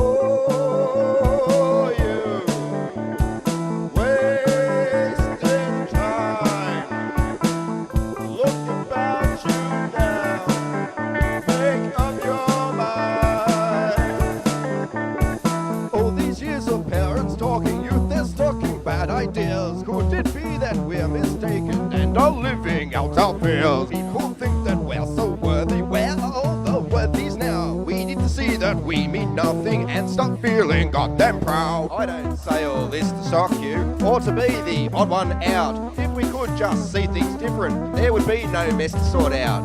Oh, you wasting time. Look about you now. Make up your mind. All these years of parents talking, youth is talking bad ideas. Could it be that we're mistaken and are living out our fears? People think that we're so worthy. Where are all the worthies now? We need to see that we mean nothing and stop feeling goddamn proud. I don't say all this to shock you or to be the odd one out. If we could just see things different, there would be no mess to sort out.